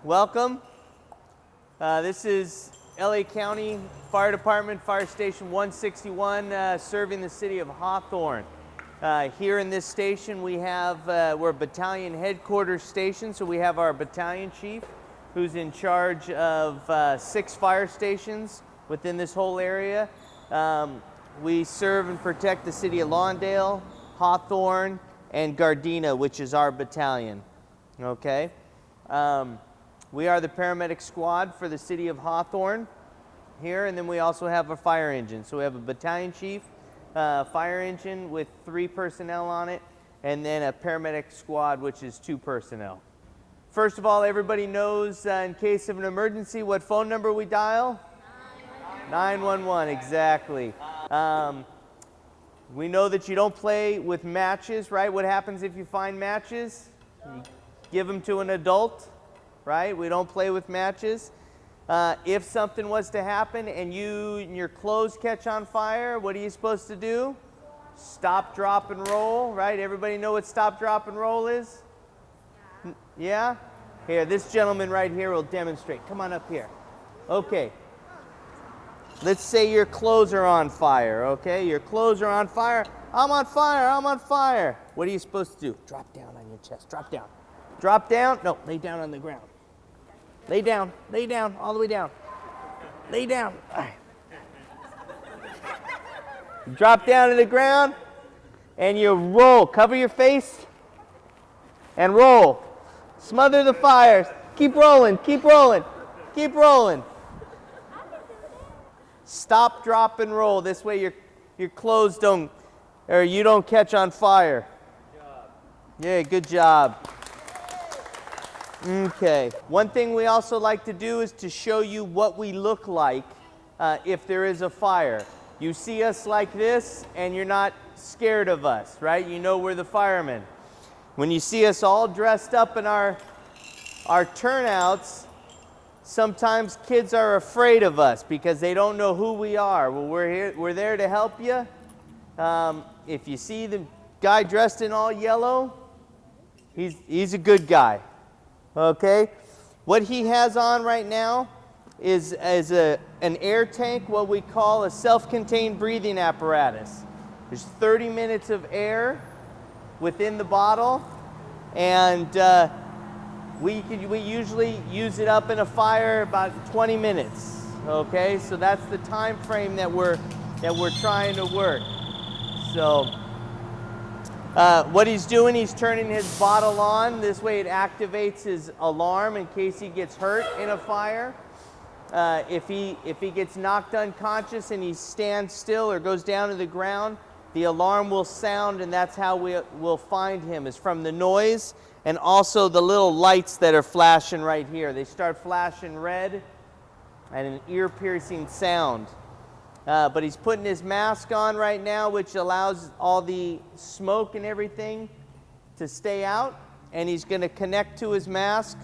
Welcome. This is LA County Fire Department, Fire Station 161, serving the city of Hawthorne. Here in this station we have, we're a battalion headquarters station, so we have our battalion chief who's in charge of 6 fire stations within this whole area. We serve and protect the city of Lawndale, Hawthorne, and Gardena, which is our battalion. Okay. We are the paramedic squad for the city of Hawthorne here, and then we also have a fire engine. So we have a battalion chief, fire engine with 3 personnel on it, and then a paramedic squad, which is 2 personnel. First of all, everybody knows in case of an emergency what phone number we dial? 911, exactly. We know that you don't play with matches, right? What happens if you find matches? You give them to an adult. Right? We don't play with matches. If something was to happen and your clothes catch on fire, what are you supposed to do? Stop, drop, and roll, right? Everybody know what stop, drop, and roll is? Yeah? Here, this gentleman right here will demonstrate. Come on up here. Okay. Let's say your clothes are on fire, okay? Your clothes are on fire. I'm on fire, I'm on fire. What are you supposed to do? Drop down on your chest, drop down. Drop down? No, lay down on the ground. Lay down, all the way down. Lay down. All right. Drop down to the ground and you roll. Cover your face and roll. Smother the fires. Keep rolling, keep rolling, keep rolling. Stop, drop, and roll. This way your clothes don't, or you don't catch on fire. Good job. Yeah, good job. Okay. One thing we also like to do is to show you what we look like if there is a fire. You see us like this and you're not scared of us, right? You know we're the firemen. When you see us all dressed up in our turnouts, sometimes kids are afraid of us because they don't know who we are. Well, we're there to help you. If you see the guy dressed in all yellow, he's a good guy. Okay, what he has on right now is an air tank, what we call a self-contained breathing apparatus. There's 30 minutes of air within the bottle, and we usually use it up in a fire about 20 minutes. Okay, so that's the time frame that we're trying to work. So. What he's doing, he's turning his bottle on. This way it activates his alarm in case he gets hurt in a fire. If he gets knocked unconscious and he stands still or goes down to the ground, the alarm will sound, and that's how we'll find him, is from the noise and also the little lights that are flashing right here. They start flashing red and an ear-piercing sound. But he's putting his mask on right now, which allows all the smoke and everything to stay out. And he's going to connect to his mask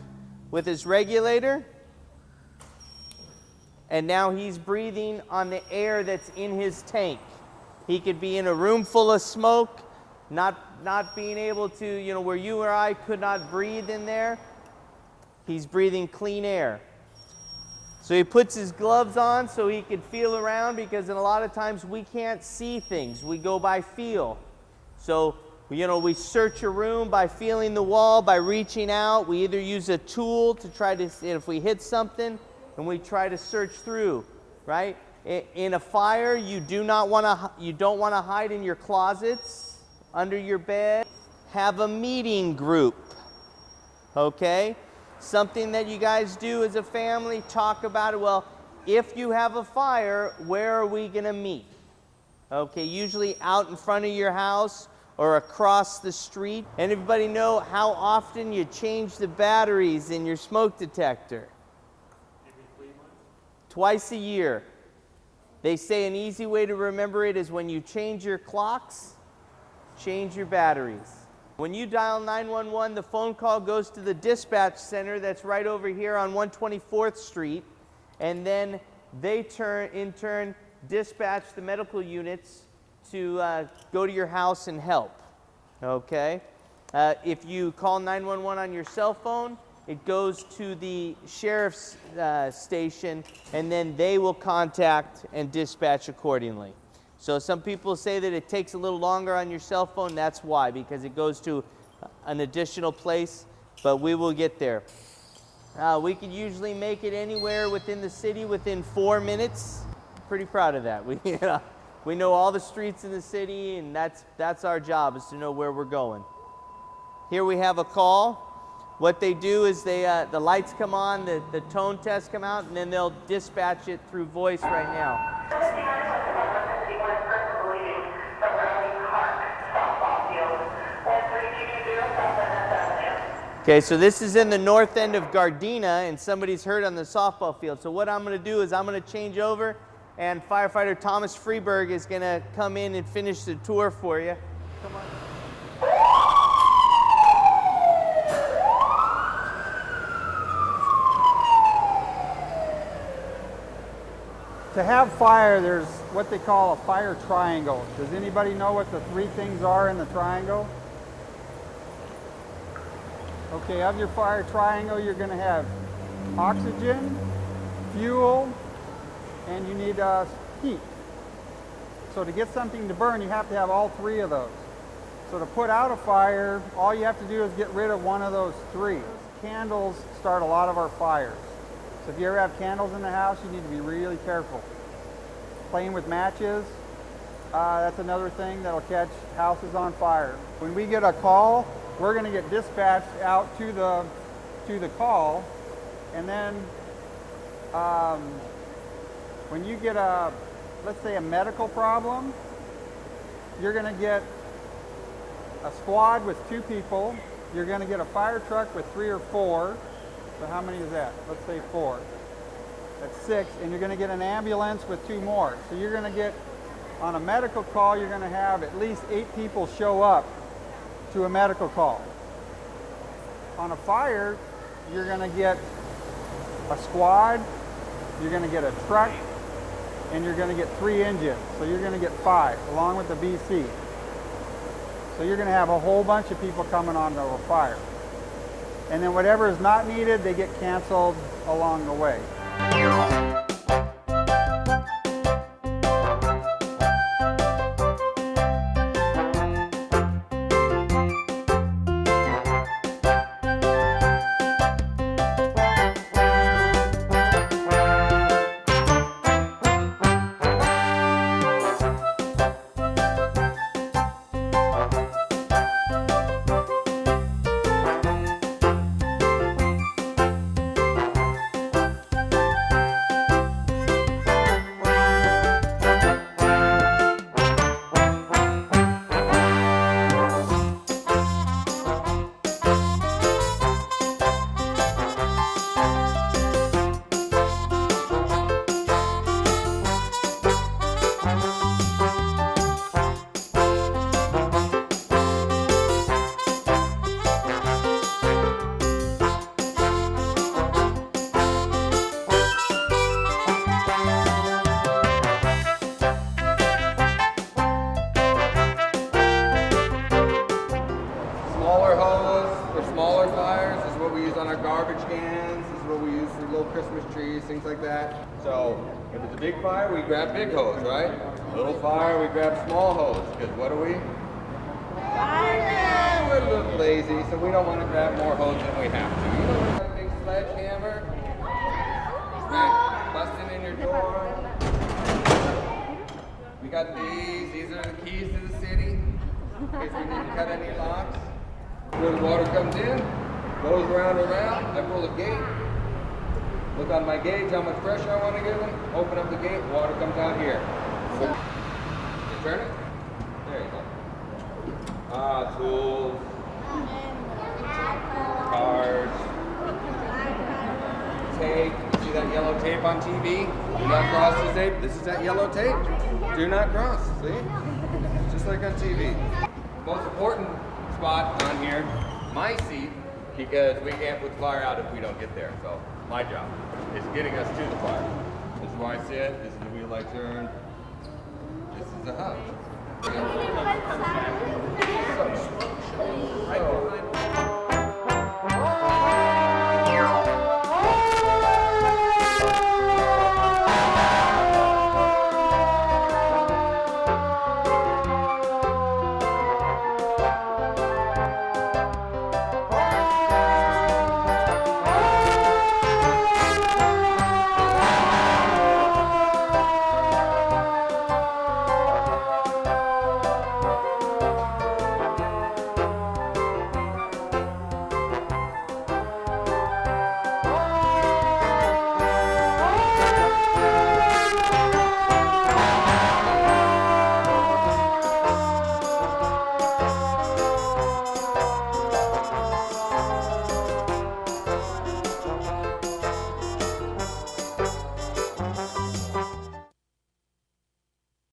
with his regulator. And now he's breathing on the air that's in his tank. He could be in a room full of smoke, not being able to, where you or I could not breathe in there. He's breathing clean air. So he puts his gloves on so he could feel around, because in a lot of times we can't see things. We go by feel. So, we search a room by feeling the wall, by reaching out. We either use a tool to try to, if we hit something, and we try to search through, right? In a fire, you don't want to hide in your closets, under your bed. Have a meeting group, okay? Something that you guys do as a family, talk about it. Well, if you have a fire, where are we going to meet? Okay, usually out in front of your house or across the street. And everybody know how often you change the batteries in your smoke detector? twice a year. They say an easy way to remember it is when you change your clocks, change your batteries. When you dial 911, the phone call goes to the dispatch center that's right over here on 124th Street, and then they in turn dispatch the medical units to go to your house and help. Okay? If you call 911 on your cell phone, it goes to the sheriff's station, and then they will contact and dispatch accordingly. So some people say that it takes a little longer on your cell phone. That's why, because it goes to an additional place, but we will get there. We can usually make it anywhere within the city within 4 minutes. Pretty proud of that. We know all the streets in the city, and that's our job, is to know where we're going. Here we have a call. What they do is the lights come on, the tone tests come out, and then they'll dispatch it through voice right now. Okay, so this is in the north end of Gardena, and somebody's hurt on the softball field. So what I'm going to do is I'm going to change over, and firefighter Thomas Freeberg is going to come in and finish the tour for you. Come on. To have fire, there's what they call a fire triangle. Does anybody know what the three things are in the triangle? Okay, of your fire triangle, you're going to have oxygen, fuel, and you need heat. So to get something to burn, you have to have all three of those. So to put out a fire, all you have to do is get rid of one of those three. Candles start a lot of our fires. So if you ever have candles in the house, you need to be really careful. Playing with matches, that's another thing that'll catch houses on fire. When we get a call, we're going to get dispatched out to the call, and then when you get let's say a medical problem, you're going to get a squad with 2 people. You're going to get a fire truck with 3 or 4. So how many is that? Let's say 4. That's 6, and you're going to get an ambulance with 2 more. So you're going to get, on a medical call, you're going to have at least 8 people show up to a medical call. On a fire, you're going to get a squad, you're going to get a truck, and you're going to get 3 engines. So you're going to get 5, along with the BC. So you're going to have a whole bunch of people coming onto a fire. And then whatever is not needed, they get canceled along the way. Christmas trees, things like that. So if it's a big fire, we grab big hose, right? Little fire, we grab small hose, because what are we? Fire! We're a little lazy, so we don't want to grab more hose than we have to. You know, we got a big sledgehammer, busting in your door. We got these are the keys to the city, in case we need to cut any locks. Where the water comes in, goes around and around, I pull the gate. Look on my gauge, how much pressure I want to give them. Open up the gate, water comes out here. You turn it? There you go. Tools. Cars. Tape. You see that yellow tape on TV? Do not cross the tape. This is that yellow tape. Do not cross. See? Just like on TV. Most important spot on here, my seat, because we can't put the fire out if we don't get there. So my job is getting us to the fire. This is where I sit. This is the wheel I turn. This is the hub. So,